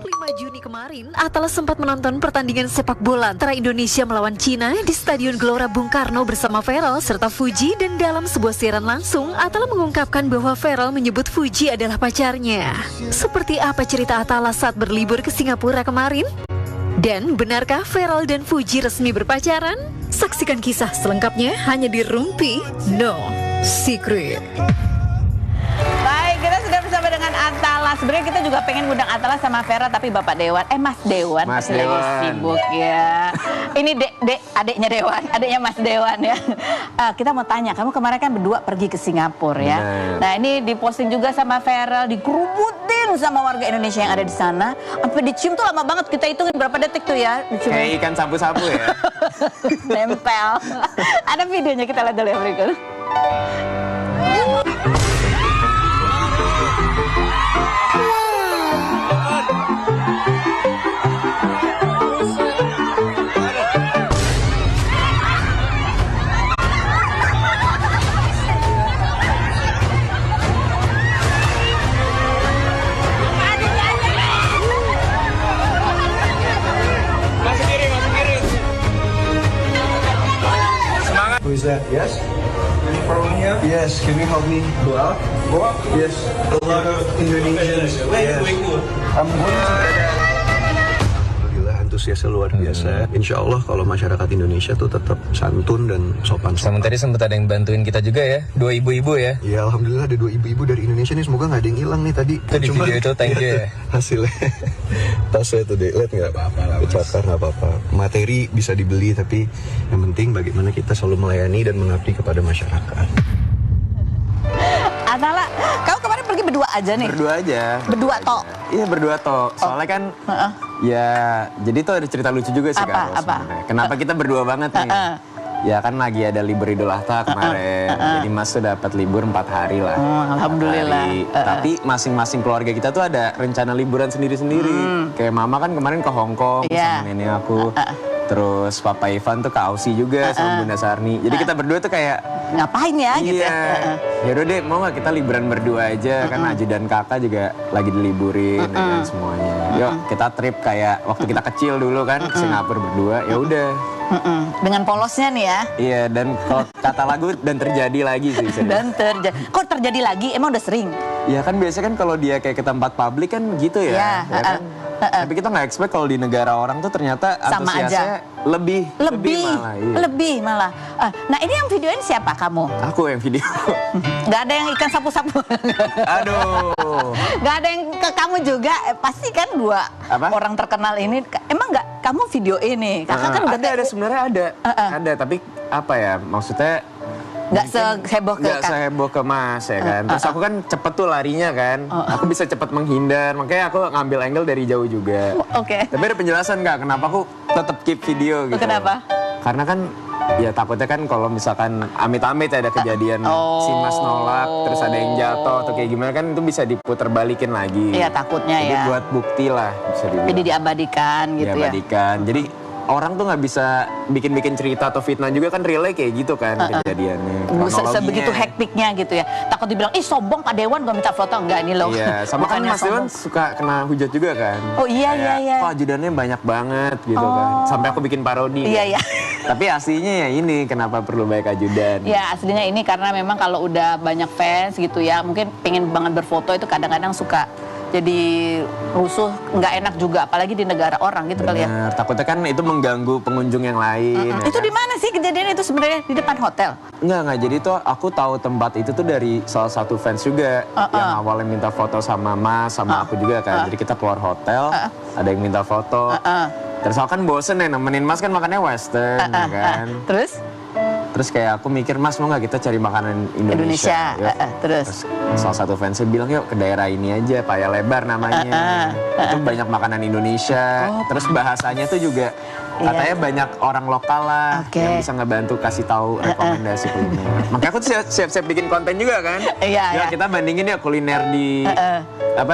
5 Juni kemarin, Atala sempat menonton pertandingan sepak bola antara Indonesia melawan Cina di Stadion Gelora Bung Karno bersama Feral serta Fuji, dan dalam sebuah siaran langsung, Atala mengungkapkan bahwa Feral menyebut Fuji adalah pacarnya. Seperti apa cerita Atala saat berlibur ke Singapura kemarin? Dan benarkah Feral dan Fuji resmi berpacaran? Saksikan kisah selengkapnya hanya di Rumpi No Secret. Baik, kita sudah bersama dengan Atala. Sebenarnya kita juga pengen ngundang Atala sama Vera, tapi Bapak Dewan, Mas Dewan, Mas lagi Dewan sibuk ya. Ini adiknya Dewan, adiknya Mas Dewan ya. Kita mau tanya, kamu kemarin kan berdua pergi ke Singapura ya. Bener. Nah ini diposting juga sama Vera, dikerubutin sama warga Indonesia yang ada di sana. Sampai dicium tuh lama banget, kita hitungin berapa detik tuh ya. Kayak ikan sapu-sapu ya. Nempel. Ada videonya, kita lihat dulu ya berikut. Who is that? Yes? Can you follow me here? Yes, can you help me go out? Go out? Yes. A lot of Indonesians. Yes. I'm going to... Alhamdulillah, antusiasnya luar biasa. Insya Allah kalau masyarakat Indonesia tuh tetap santun dan sopan. Sama tadi sempat ada yang bantuin kita juga ya, 2 ibu-ibu ya. Ya Alhamdulillah ada 2 ibu-ibu dari Indonesia nih, semoga nggak ada yang hilang nih tadi. Itu di video itu, thank you ya. Hasilnya tasnya tuh deh, lihat nggak apa-apa lah, kecakar nggak apa-apa. Materi bisa dibeli, tapi yang penting bagaimana kita selalu melayani dan mengabdi kepada masyarakat. Atala, kamu kemarin pergi berdua aja nih? Berdua aja. Berdua tok? Iya berdua tok. Soalnya kan ya jadi tuh ada cerita lucu juga sih Kak. Sebenarnya. Kenapa kita berdua banget nih? Ya kan lagi ada libur Idul Adha kemarin. Jadi Mas tuh dapat libur 4 hari lah. Alhamdulillah. 4 hari. Tapi masing-masing keluarga kita tuh ada rencana liburan sendiri-sendiri. Kayak mama kan kemarin ke Hong Kong sama nenek aku. Terus Papa Ivan tuh ke Aussie juga sama Bunda Sarni. Jadi kita berdua tuh kayak ngapain ya gitu ya? Ya udah deh, mau nggak kita liburan berdua aja? Kan Aju dan kakak juga lagi diliburin dan semuanya. Yuk kita trip kayak waktu kita kecil dulu kan ke Singapura berdua. Ya udah. Dengan polosnya nih ya. Iya, dan kalau kata lagu dan terjadi lagi sih. Dan kok terjadi lagi? Emang udah sering? Ya kan biasanya kan kalau dia kayak ke tempat publik kan gitu ya. Ya kan? Tapi kita nggak expect kalau di negara orang tuh ternyata sama antusiasnya aja. lebih malah. Nah ini yang videoin siapa kamu? Aku yang video. Gak ada yang ikan sapu-sapu. Aduh. Gak ada yang ke kamu juga. Pasti kan 2 orang terkenal ini. Emang nggak kamu video ini? Kakak kan udah ada sebenarnya ada. Ada, tapi apa ya maksudnya? Nggak seheboh ke Mas ya kan. Terus aku kan cepet tuh larinya kan. Aku bisa cepet menghindar. Makanya aku ngambil angle dari jauh juga. Oke. Tapi ada penjelasan Kak, kenapa aku tetap keep video gitu. Kenapa? Karena kan ya takutnya kan kalau misalkan amit-amit ada kejadian si Mas nolak, terus ada yang jatuh atau kayak gimana kan itu bisa diputer balikin lagi. Iya takutnya. Jadi ya. buat bukti lah bisa dibilang. Jadi diabadikan gitu ya. Diabadikan. Jadi orang tuh nggak bisa bikin cerita atau fitnah juga kan, relay kayak gitu kan kejadiannya. Sebegitu hektiknya gitu ya. Takut dibilang, ih sombong Pak Dewan gak minta foto. Enggak, ini loh. Iya, sama kan Mas Dewan suka kena hujat juga kan. Oh iya. Kok ajudannya banyak banget gitu kan. Sampai aku bikin parodi. Iya. Tapi aslinya ya ini, kenapa perlu banyak ajudan. Ya aslinya ini karena memang kalau udah banyak fans gitu ya, mungkin pengen banget berfoto itu kadang-kadang suka jadi rusuh, nggak enak juga, apalagi di negara orang gitu. Bener, kali ya. Takutnya kan itu mengganggu pengunjung yang lain. Ya itu kan? di mana sih kejadian itu sebenarnya? Di depan hotel? Enggak. Jadi tuh aku tahu tempat itu tuh dari salah satu fans juga yang awalnya minta foto sama Mas, sama aku juga kan. Jadi kita keluar hotel, ada yang minta foto. Terus aku kan bosen ya nemenin Mas kan makannya western kan. Terus kayak aku mikir, Mas mau nggak kita cari makanan Indonesia? Terus salah satu fansnya bilang yuk ke daerah ini aja, Paya Lebar namanya. Itu banyak makanan Indonesia. Terus bahasanya tuh juga katanya banyak orang lokal lah yang bisa ngebantu kasih tahu rekomendasi kuliner. Makanya aku tuh siap-siap bikin konten juga kan. Ya kita bandingin ya kuliner di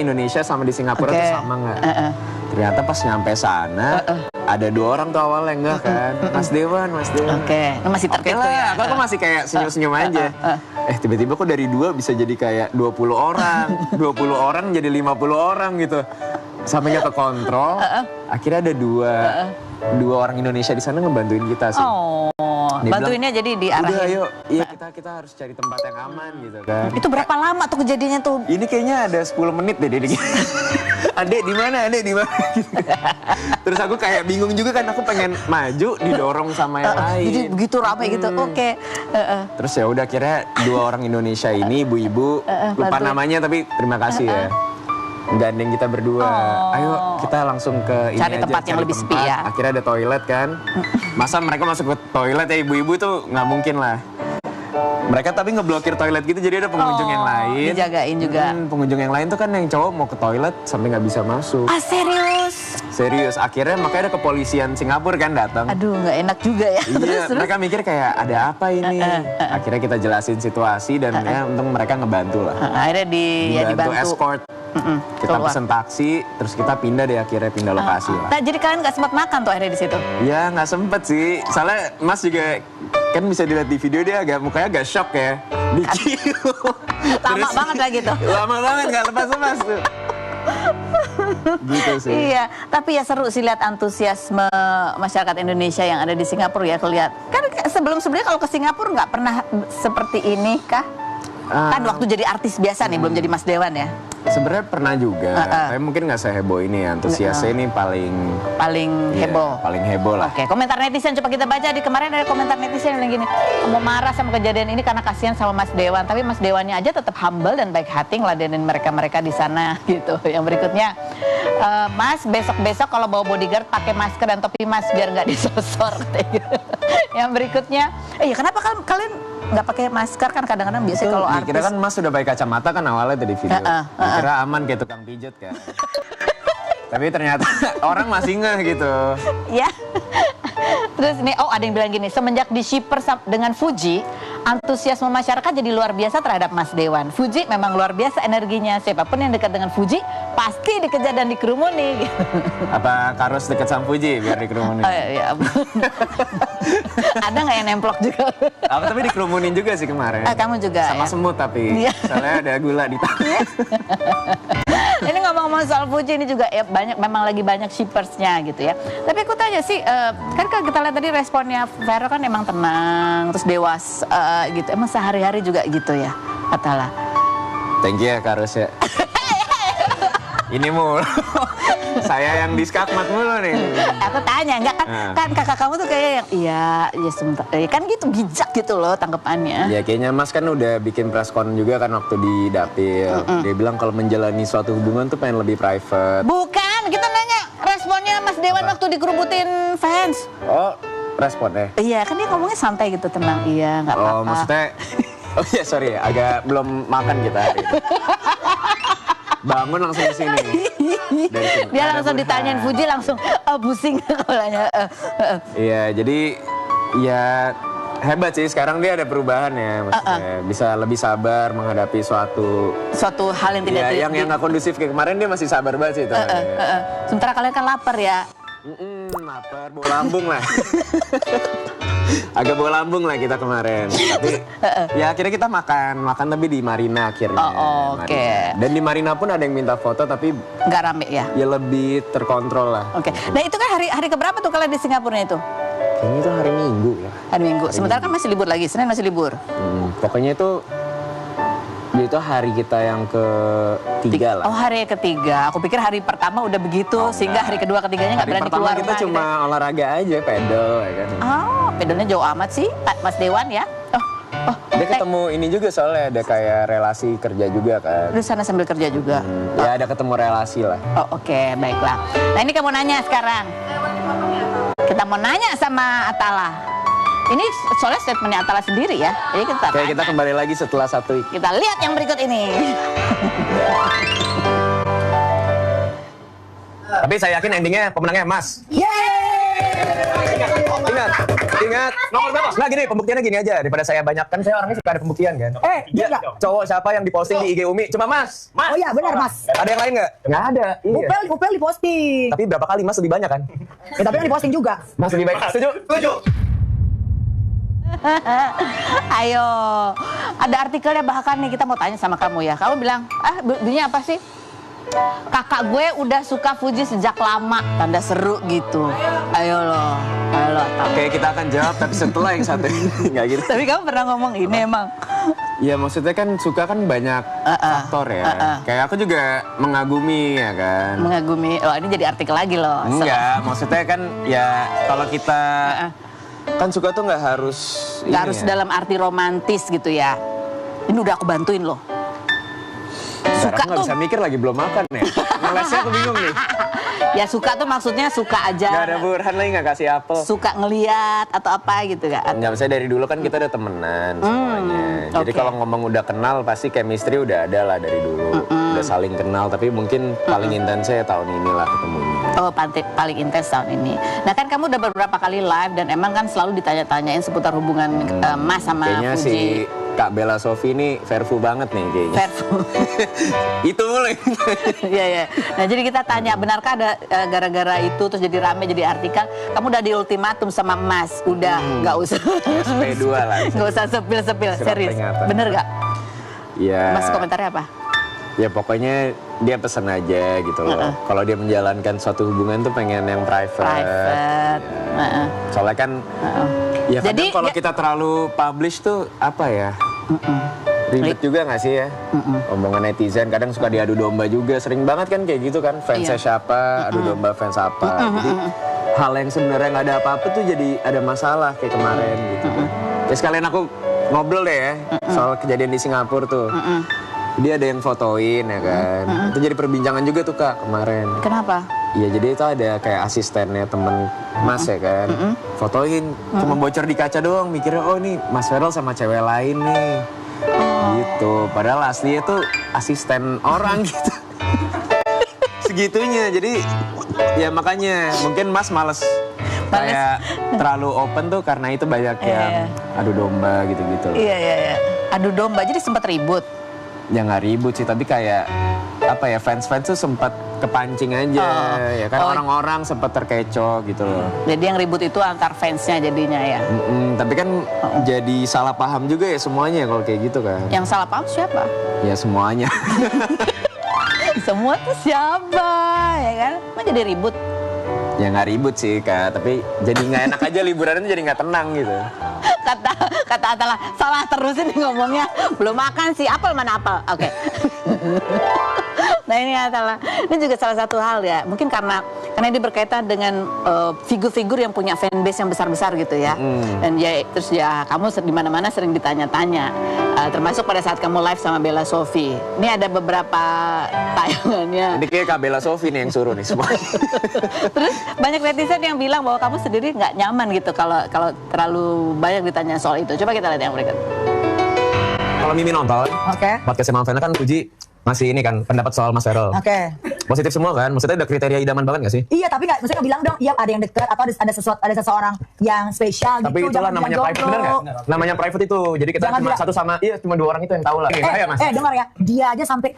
Indonesia sama di Singapura tuh sama nggak? Ternyata pas nyampe sana ada 2 orang tuh awalnya enggak kan. Mas Dewan. Oke, masih terkecoh ya. Aku masih kayak senyum-senyum aja. Tiba-tiba kok dari 2 bisa jadi kayak 20 orang. 20 orang jadi 50 orang gitu. sampai nggak kekontrol. Akhirnya ada dua orang Indonesia di sana ngebantuin kita sih. Oh, Dia bantuinnya bilang, jadi diarahin. Udah ayo, iya kita harus cari tempat yang aman gitu kan. Itu berapa lama tuh kejadiannya tuh? Ini kayaknya ada 10 menit deh dia. Adek di mana? Adek di mana? Gitu. Terus aku kayak bingung juga kan, aku pengen maju didorong sama yang lain. Jadi begitu ramai gitu. Oke. Terus ya udah akhirnya 2 orang Indonesia ini ibu-ibu lupa bantu. namanya tapi terima kasih ya. Gandeng kita berdua. Ayo kita langsung ke ini Cari aja, tempat yang lebih sepi ya. Akhirnya ada toilet kan. Masa mereka masuk ke toilet ya ibu-ibu tuh nggak mungkin lah. Mereka tapi ngeblokir toilet gitu, jadi ada pengunjung yang lain. Dijagain juga. Pengunjung yang lain tuh kan yang cowok mau ke toilet sampai nggak bisa masuk. Ah, serius? Serius, akhirnya makanya ada kepolisian Singapura kan datang. Aduh, nggak enak juga ya. Iya, mereka mikir kayak ada apa ini. Akhirnya kita jelasin situasi dan ya untung mereka ngebantu lah. Akhirnya dibantu. Escort. Kita Keluar. pesen taksi, terus kita pindah deh akhirnya pindah lokasi lah. Nah, jadi kalian nggak sempat makan tuh akhirnya di situ? Ya nggak sempet sih, soalnya Mas juga kan bisa dilihat di video dia mukanya agak shock ya. Dikit. Lama banget lah gitu. Lama banget nggak lepas-lepas tuh. Gitu sih. Iya, tapi ya seru sih lihat antusiasme masyarakat Indonesia yang ada di Singapura ya kelihat. Kan sebelumnya kalau ke Singapura nggak pernah seperti ini kah? Kan waktu jadi artis biasa nih, belum jadi Mas Dewan ya. Sebenarnya pernah juga, tapi mungkin nggak seheboh ini ya. Antusiasnya ini paling heboh. Paling heboh lah. Oke, komentar netizen coba kita baca. Di kemarin ada komentar netizen yang bilang gini, mau marah sama kejadian ini karena kasihan sama Mas Dewan, tapi Mas Dewannya aja tetap humble dan baik hati ngeladenin mereka di sana gitu. Yang berikutnya, Mas besok kalau bawa bodyguard pakai masker dan topi Mas biar nggak disosor. Yang berikutnya, ya kenapa kalian nggak pakai masker kan kadang-kadang biasanya kalau artis. Kira kan Mas sudah pakai kacamata kan awalnya tadi video. Kira aman kayak tukang pijat kan. Tapi ternyata orang masih ngeh gitu. Ya. Terus ini, ada yang bilang gini, semenjak di shipper dengan Fuji, antusiasme masyarakat jadi luar biasa terhadap Mas Dewan. Fuji memang luar biasa energinya. Siapapun yang dekat dengan Fuji pasti dikejar dan dikerumuni. Gitu. Apa harus dekat sama Fuji biar dikerumunin? Oh, iya. Ada nggak yang nemplok juga? Aku tapi dikerumunin juga sih kemarin. Kamu juga sama ya? semut tapi Iya. soalnya ada gula di tangan. Ini ngomong-ngomong soal Fuji ini juga ya memang lagi banyak shippersnya gitu ya. Tapi aku tanya sih, kan kalau kita lihat tadi responnya Vero kan emang tenang, terus dewasa gitu. Emang sehari-hari juga gitu ya, Atala? Thank you ya Karus ya. Ini mulu. Saya yang diskakmat mulu nih. Aku tanya, enggak kan kakak kamu tuh kayak yang iya sebentar. Kan gitu bijak gitu loh tanggapannya. Ya kayaknya Mas kan udah bikin press con juga kan waktu di dapil. Dia bilang kalau menjalani suatu hubungan tuh pengen lebih private. Bukan, kita nanya responnya Mas Dewan waktu dikerubutin fans. Oh, responnya? Iya, kan dia ngomongnya santai gitu, tenang. Iya, nggak apa-apa. Oh, maksudnya oh iya sorry ya, agak belum makan kita hari ini. Bangun langsung ke sini. Dia langsung ditanyain Fuji langsung pusing kepalanya. Iya, jadi ya hebat sih sekarang dia ada perubahan ya maksudnya. Bisa lebih sabar menghadapi suatu hal yang tidak ya, yang nggak kondusif kayak kemarin dia masih sabar banget sih itu. Sementara kalian kan lapar ya. Lapar, bawa lambung lah. Agak bawa lambung lah kita kemarin. Tapi ya akhirnya kita makan tapi di Marina akhirnya. Oke. Dan di Marina pun ada yang minta foto tapi nggak rame ya. Ya lebih terkontrol lah. Oke. Nah itu kan hari keberapa tuh kalian di Singapura itu? Kayaknya itu hari Minggu ya. Hari Minggu. Sementara kan masih libur lagi. Senin masih libur. Pokoknya itu hari kita yang ketiga lah. Oh, hari ketiga. Aku pikir hari pertama udah begitu, sehingga hari kedua ketiganya nggak berani keluar rumah. Hari pertama kita cuma olahraga aja, pedal ya kan. Oh, pedalnya jauh amat sih, Mas Dewan ya. Dia ketemu ini juga soalnya ada kayak relasi kerja juga kan. Di sana sambil kerja juga. Ya ada ketemu relasi lah. Oh, oke, baiklah. Nah ini kamu nanya sekarang. Kita mau nanya sama Atala. Ini soalnya statementnya Atala sendiri ya. Jadi kita kembali lagi setelah satu. Kita lihat yang berikut ini. Tapi saya yakin endingnya pemenangnya Mas. Ingat. Nomor berapa? Nah gini, pembuktiannya gini aja. Daripada saya banyak, kan saya orangnya suka ada pembuktian kan. Iya. Cowok siapa yang diposting di IG Umi? Cuma Mas. Oh iya benar Mas. Ada yang lain nggak? Nggak ada. Iya. Upel diposting. Tapi berapa kali Mas lebih banyak kan? Tapi kan diposting juga. Mas lebih banyak. Setuju. Ayo, ada artikelnya bahkan nih kita mau tanya sama kamu ya. Kamu bilang, bunyinya apa sih? Kakak gue udah suka Fuji sejak lama, tanda seru gitu. Ayo lo. Oke, kita akan jawab tapi setelah yang satu ini. Nggak gitu. Tapi kamu pernah ngomong ini emang? Ya maksudnya kan suka kan banyak faktor ya. Kayak aku juga mengagumi ya kan. Mengagumi, oh ini jadi artikel lagi loh. Enggak, maksudnya kan ya kalau kita kan suka tuh nggak harus Nggak ini harus ya. dalam arti romantis gitu ya. Ini udah aku bantuin loh. Bentar, Suka aku nggak tuh, bisa mikir lagi belum makan ya. Ngelesnya aku bingung nih. ya suka tuh maksudnya suka aja. Gak ada Burhan lagi nggak kasih apel. Suka ngeliat atau apa gitu kan? Nggak, misalnya dari dulu kan kita udah temenan semuanya. Jadi oke. kalau ngomong udah kenal pasti chemistry udah ada lah dari dulu. Udah saling kenal tapi mungkin paling intensnya tahun inilah ketemunya. Oh, paling intens tahun ini. Nah kan kamu udah beberapa kali live dan emang kan selalu ditanya-tanyain seputar hubungan Mas sama Kayaknya si Fuji. Kak Bella Sophie ini verfu banget nih kayaknya. Verfu. Itu mulai. Iya, iya. Nah jadi kita tanya, benarkah ada gara-gara itu terus jadi rame, jadi artikel, kamu udah di ultimatum sama Mas, udah nggak usah. SP2 lah. Nggak usah sepil-sepil, Surat serius. peringatan. Bener nggak? Ya. Mas komentarnya apa? Ya pokoknya dia pesen aja gitu loh. Kalau dia menjalankan suatu hubungan tuh pengen yang private. Private. Ya. Soalnya kan ya kadang Jadi, kalau ya- kita terlalu publish tuh apa ya? Ribet juga gak sih ya? Omongan netizen kadang suka diadu domba juga. Sering banget kan kayak gitu kan. Fansnya Iya. siapa, adu domba fans apa. Jadi hal yang sebenarnya nggak ada apa-apa tuh jadi ada masalah kayak kemarin gitu. Ya sekalian aku ngobrol deh ya soal kejadian di Singapura tuh. Dia ada yang fotoin ya kan. Itu jadi perbincangan juga tuh Kak kemarin. Kenapa? Iya jadi itu ada kayak asistennya temen Mas ya kan. Fotoin cuma bocor di kaca doang mikirnya oh ini Mas Feral sama cewek lain nih. Gitu. Padahal aslinya tuh asisten orang gitu. Segitunya. Jadi ya makanya mungkin Mas males kayak terlalu open tuh karena itu banyak yang adu domba gitu-gitu. Iya, iya, iya. Adu domba, jadi sempat ribut. Ya nggak ribut sih, tapi kayak apa ya fans-fans tuh sempat kepancing aja, ya kan orang-orang sempat terkecoh gitu loh. Jadi yang ribut itu antar fansnya jadinya ya. Tapi kan jadi salah paham juga ya semuanya kalau kayak gitu kan. Yang salah paham siapa? Ya semuanya. Semua tuh siapa, ya kan? Mau jadi ribut. Ya nggak ribut sih Kak, tapi jadi nggak enak aja liburannya jadi nggak tenang gitu. Kata Atala, salah terus ini ngomongnya. Belum makan sih, apel mana apel? Oke. Nah ini Atala, ini juga salah satu hal ya. Mungkin karena ini berkaitan dengan figur-figur yang punya fanbase yang besar-besar gitu ya. Dan ya terus ya kamu di mana-mana sering ditanya-tanya. Termasuk pada saat kamu live sama Bella Sophie. Ini ada beberapa tayangannya. Ini kayak Kak Bella Sophie nih yang suruh nih semua. Terus banyak netizen yang bilang bahwa kamu sendiri nggak nyaman gitu kalau terlalu banyak ditanya soal itu. Coba kita lihat yang berikut. Kalau Mimi nonton, Oke. podcast Mama Vena kan Puji ngasih ini kan pendapat soal Mas Feral. Oke. Positif semua kan? Maksudnya ada kriteria idaman banget gak sih? Iya, tapi nggak, maksudnya nggak bilang dong, iya ada yang dekat atau ada seseorang yang spesial Tapi gitu. itulah jangan namanya bilang private, bener jomblo. nggak? Namanya private itu, jadi kita Jangan cuma bilang- satu sama, cuma 2 orang itu yang tahu lah. Bahaya Mas. Dengar ya, dia aja sampai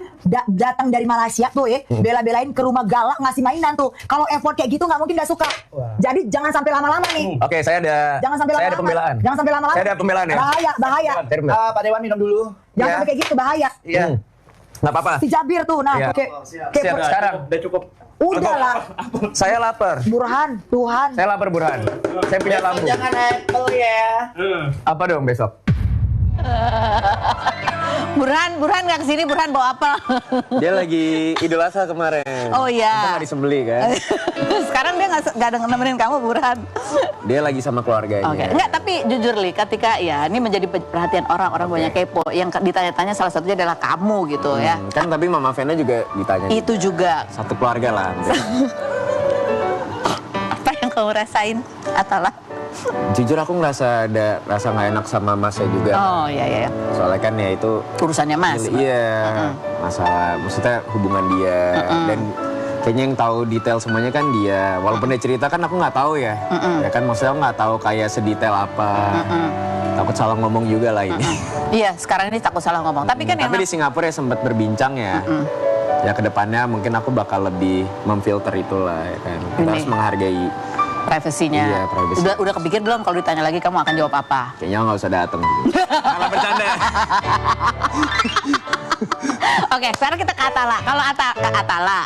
datang dari Malaysia tuh ya, bela-belain ke rumah galak ngasih mainan tuh. Kalau effort kayak gitu nggak mungkin nggak suka. Jadi jangan sampai lama-lama nih. Oke, saya ada Jangan sampai ada lama-lama. pembelaan. Jangan sampai lama-lama. Saya ada pembelaan ya. Bahaya, bahaya. Saya ada pembelaan. Pak Dewan minum dulu. Jangan sampai kayak gitu, bahaya. Iya. Nggak apa-apa. Si Jabir tuh, nah, Iya. kayak Siap, sekarang. Udah cukup. udahlah. Saya lapar. Burhan, Tuhan. Saya lapar Burhan. Saya punya lampu. Jangan apple ya. Apa dong besok? Burhan nggak kesini, Burhan bawa apa? Dia lagi Idul Adha kemarin. Oh iya. Kita nggak disembeli kan? Sekarang dia nggak ada nemenin kamu, Burhan. Dia lagi sama keluarganya. Oke, enggak, tapi jujur Li, ketika ya ini menjadi perhatian orang banyak kepo, yang ditanya-tanya salah satunya adalah kamu gitu ya. Kan tapi Mama Vena juga ditanya. Itu juga. Satu keluarga lah. Apa yang kamu rasain, Atala? Jujur aku ngerasa ada rasa nggak enak sama Masnya juga. Oh iya, iya. Soalnya kan ya itu Urusannya Mas. Iya, masalah maksudnya hubungan dia dan kayaknya yang tahu detail semuanya kan dia. Walaupun dia cerita kan aku nggak tahu ya. Ya kan maksudnya aku nggak tahu kayak sedetail apa. Takut salah ngomong juga lah ini. Iya, sekarang ini takut salah ngomong. Tapi kan Tapi emang di Singapura ya sempat berbincang ya. Ya kedepannya mungkin aku bakal lebih memfilter itulah ya kan. Kita Ini. harus menghargai. privasinya. Iya, privasi. Udah kepikir belum kalau ditanya lagi kamu akan jawab apa? Kayaknya nggak usah datang. Malah bercanda. Oke, sekarang kita ke Atala. Kalau ke Atala,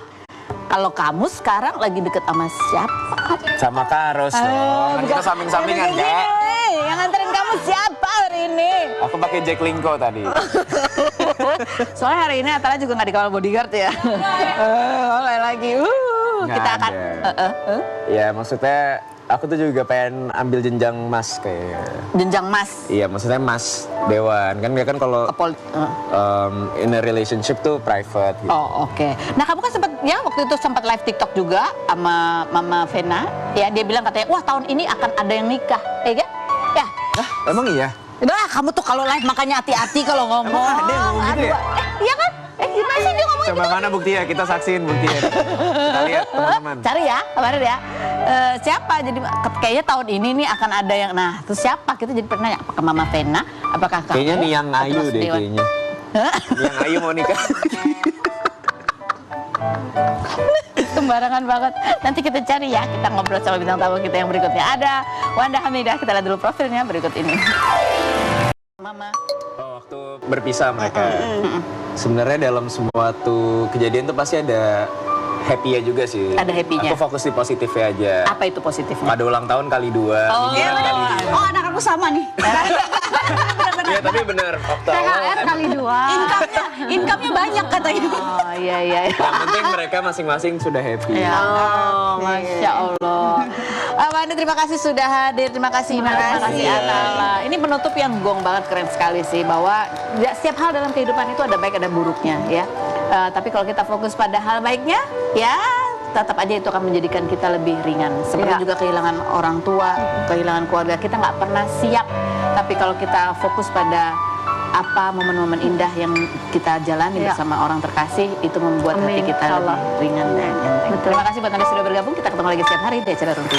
kalau kamu sekarang lagi deket sama siapa? Sama Karos dong. Kan kita samping-sampingan, Kak. Yang nganterin kamu siapa hari ini? Aku pakai Jack Linko tadi. Soalnya hari ini Atala juga nggak dikawal bodyguard ya. Oleh lagi. Nggak Kita akan. ada. Ya maksudnya aku tuh juga pengen ambil jenjang mas kayak. Jenjang mas. Iya maksudnya mas Dewan kan dia kan kalau in a relationship tuh private gitu. Oh oke. Nah kamu kan waktu itu sempat live TikTok juga sama Mama Vena. Ya dia bilang katanya wah tahun ini akan ada yang nikah, ya kan? Ya. Emang iya? Udah kamu tuh kalau live makanya hati-hati kalau ngomong. Emang ada yang ngomong gitu ya? Iya kan? Gimana sih dia ngomong Coba mana buktinya? Kita saksiin buktinya. Kita lihat teman-teman. Cari ya, kemarin ya. Siapa? Jadi kayaknya tahun ini nih akan ada yang. Nah, terus siapa? Kita jadi pernah apakah Mama Vena? Apakah kamu? Kayaknya nih yang atau Ayu Mas deh Dewan? kayaknya. Yang Ayu mau nikah. Sembarangan banget. Nanti kita cari ya. Kita ngobrol sama bintang tamu kita yang berikutnya. Ada Wanda Hamidah. Kita lihat dulu profilnya berikut ini. Mama. Oh, waktu berpisah mereka. Sebenarnya dalam semua tuh kejadian tuh pasti ada happy-nya juga sih. Ada happy-nya. Aku fokus di positifnya aja. Apa itu positifnya? Pada ulang tahun kali 2, Oh, liburan iya, kali 2. Oh, anak aku sama nih. Iya tapi bener, waktu awal THR kali 2. Income-nya banyak katanya. Oh iya iya. yang penting mereka masing-masing sudah happy. Ya, Masya Allah. Wanda terima kasih sudah hadir. Terima kasih Atala. Ini penutup yang gong banget, keren sekali sih. Bahwa setiap hal dalam kehidupan itu ada baik ada buruknya ya. Tapi kalau kita fokus pada hal baiknya, ya tetap aja itu akan menjadikan kita lebih ringan. Seperti juga kehilangan orang tua, kehilangan keluarga, kita nggak pernah siap. Tapi kalau kita fokus pada apa momen-momen indah yang kita jalani bersama orang terkasih, itu membuat hati kita lebih ringan dan enteng. Terima kasih buat Anda sudah bergabung. Kita ketemu lagi setiap hari di acara Rumpi.